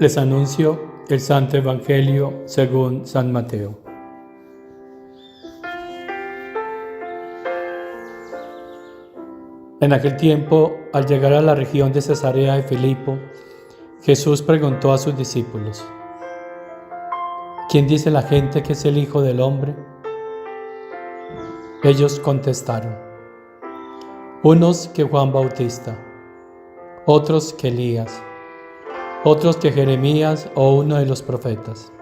Les anuncio el Santo Evangelio según San Mateo. En aquel tiempo, al llegar a la región de Cesarea de Filipo, Jesús preguntó a sus discípulos: ¿Quién dice la gente que es el Hijo del Hombre? Ellos contestaron: unos que Juan Bautista, otros que Elías, otros que Jeremías o uno de los profetas.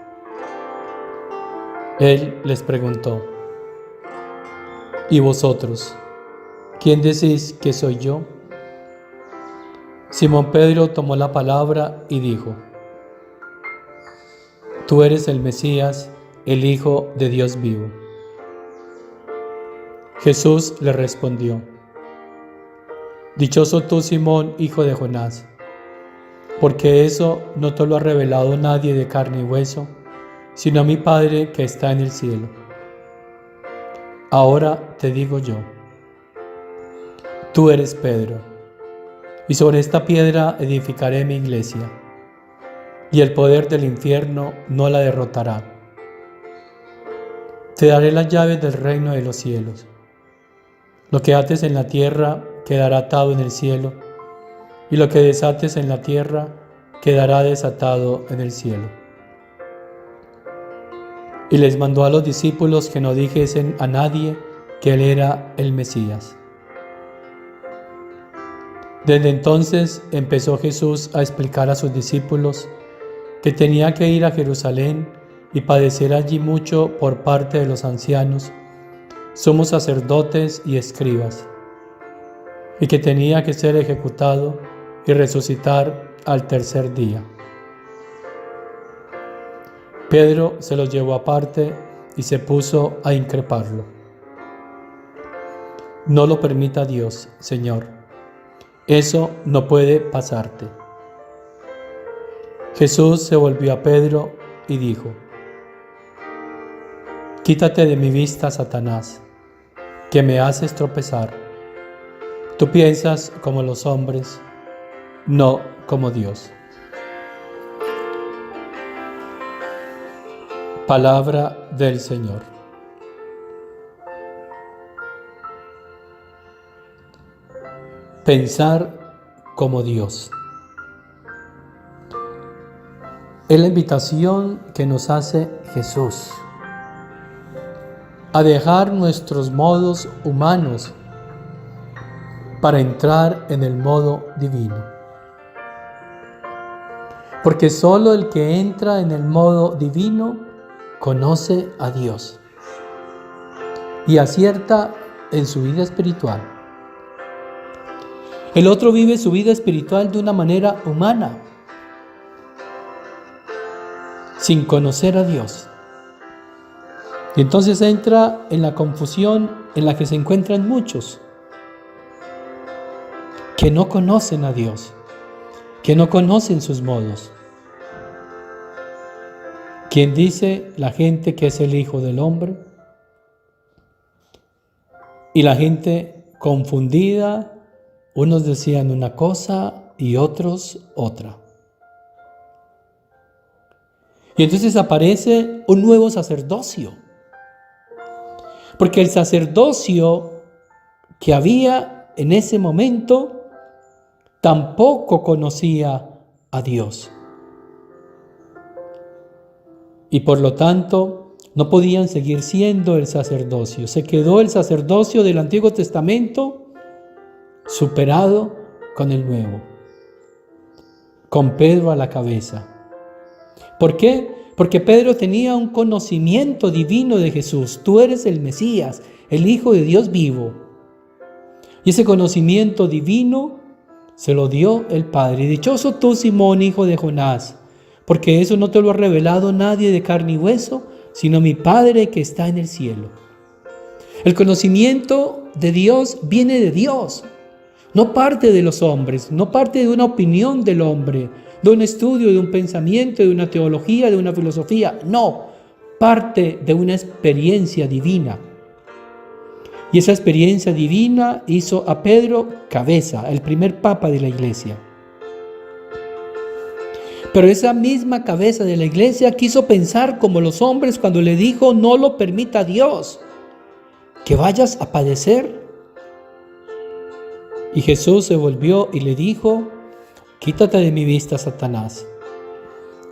Él les preguntó: ¿y vosotros? ¿Quién decís que soy yo? Simón Pedro tomó la palabra y dijo: Tú eres el Mesías, el Hijo de Dios vivo. Jesús le respondió: Dichoso tú, Simón, hijo de Jonás, porque eso no te lo ha revelado nadie de carne y hueso, sino mi Padre que está en el cielo. Ahora te digo yo: tú eres Pedro, y sobre esta piedra edificaré mi iglesia, y el poder del infierno no la derrotará. Te daré las llaves del reino de los cielos. Lo que ates en la tierra quedará atado en el cielo, y lo que desates en la tierra quedará desatado en el cielo. Y les mandó a los discípulos que no dijesen a nadie que él era el Mesías. Desde entonces empezó Jesús a explicar a sus discípulos que tenía que ir a Jerusalén y padecer allí mucho por parte de los ancianos, sumos sacerdotes y escribas, y que tenía que ser ejecutado y resucitar al tercer día. Pedro se los llevó aparte y se puso a increparlo. No lo permita Dios, Señor. Eso no puede pasarte. Jesús se volvió a Pedro y dijo: Quítate de mi vista, Satanás, que me haces tropezar. Tú piensas como los hombres, no como Dios. Palabra del Señor. Pensar como Dios. Es la invitación que nos hace Jesús a dejar nuestros modos humanos para entrar en el modo divino. Porque solo el que entra en el modo divino conoce a Dios y acierta en su vida espiritual. El otro vive su vida espiritual de una manera humana, sin conocer a Dios. Y entonces entra en la confusión en la que se encuentran muchos, que no conocen a Dios, que no conocen sus modos. ¿Quién dice la gente que es el Hijo del Hombre? Y la gente confundida, unos decían una cosa y otros otra. Y entonces aparece un nuevo sacerdocio. Porque el sacerdocio que había en ese momento tampoco conocía a Dios. Y por lo tanto no podían seguir siendo el sacerdocio. Se quedó el sacerdocio del Antiguo Testamento superado con el Nuevo, con Pedro a la cabeza. ¿Por qué? Porque Pedro tenía un conocimiento divino de Jesús. Tú eres el Mesías, el Hijo de Dios vivo. Y ese conocimiento divino se lo dio el Padre. Dichoso tú, Simón, hijo de Jonás, porque eso no te lo ha revelado nadie de carne y hueso, sino mi Padre que está en el cielo. El conocimiento de Dios viene de Dios. No parte de los hombres, no parte de una opinión del hombre, de un estudio, de un pensamiento, de una teología, de una filosofía. No, parte de una experiencia divina. Y esa experiencia divina hizo a Pedro cabeza, el primer papa de la iglesia. Pero esa misma cabeza de la iglesia quiso pensar como los hombres cuando le dijo: no lo permita Dios, que vayas a padecer. Y Jesús se volvió y le dijo: quítate de mi vista, Satanás,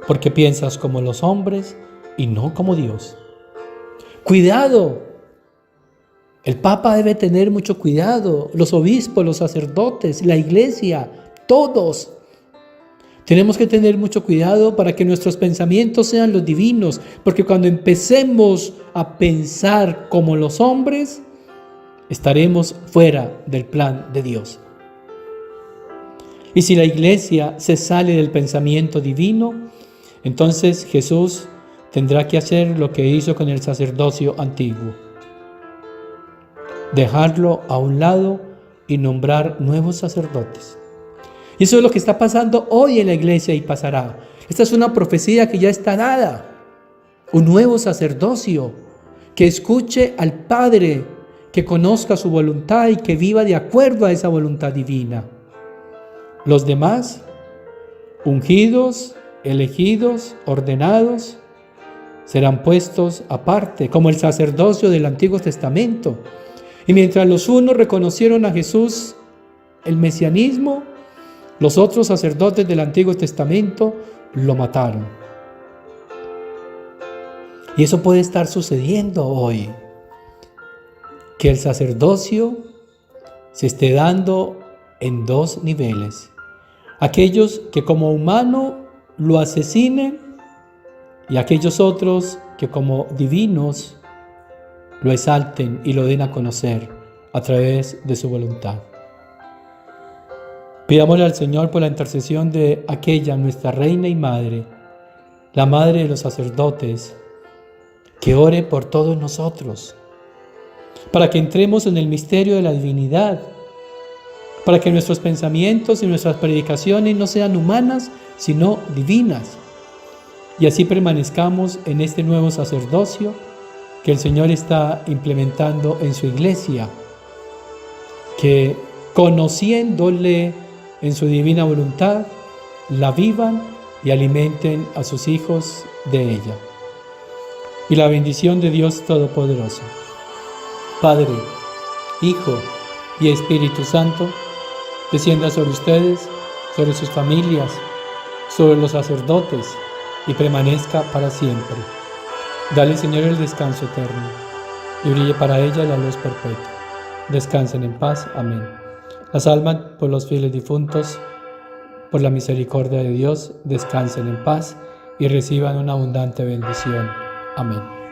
porque piensas como los hombres y no como Dios. Cuidado. El Papa debe tener mucho cuidado, los obispos, los sacerdotes, la iglesia, todos. Tenemos que tener mucho cuidado para que nuestros pensamientos sean los divinos, porque cuando empecemos a pensar como los hombres, estaremos fuera del plan de Dios. Y si la iglesia se sale del pensamiento divino, entonces Jesús tendrá que hacer lo que hizo con el sacerdocio antiguo: dejarlo a un lado y nombrar nuevos sacerdotes. Y eso es lo que está pasando hoy en la iglesia y pasará. Esta es una profecía que ya está dada. Un nuevo sacerdocio que escuche al Padre, que conozca su voluntad y que viva de acuerdo a esa voluntad divina. Los demás, ungidos, elegidos, ordenados, serán puestos aparte, como el sacerdocio del Antiguo Testamento. Y mientras los unos reconocieron a Jesús, el mesianismo, los otros sacerdotes del Antiguo Testamento lo mataron. Y eso puede estar sucediendo hoy, que el sacerdocio se esté dando en dos niveles: aquellos que como humano lo asesinen y aquellos otros que como divinos lo exalten y lo den a conocer a través de su voluntad. Pidámosle al Señor por la intercesión de aquella nuestra Reina y Madre, la Madre de los sacerdotes, que ore por todos nosotros, para que entremos en el misterio de la divinidad, para que nuestros pensamientos y nuestras predicaciones no sean humanas, sino divinas, y así permanezcamos en este nuevo sacerdocio que el Señor está implementando en su iglesia, que conociéndole en su divina voluntad, la vivan y alimenten a sus hijos de ella. Y la bendición de Dios Todopoderoso, Padre, Hijo y Espíritu Santo, descienda sobre ustedes, sobre sus familias, sobre los sacerdotes y permanezca para siempre. Dale, Señor, el descanso eterno y brille para ella la luz perpetua. Descansen en paz. Amén. Las almas por los fieles difuntos, por la misericordia de Dios, descansen en paz y reciban una abundante bendición. Amén.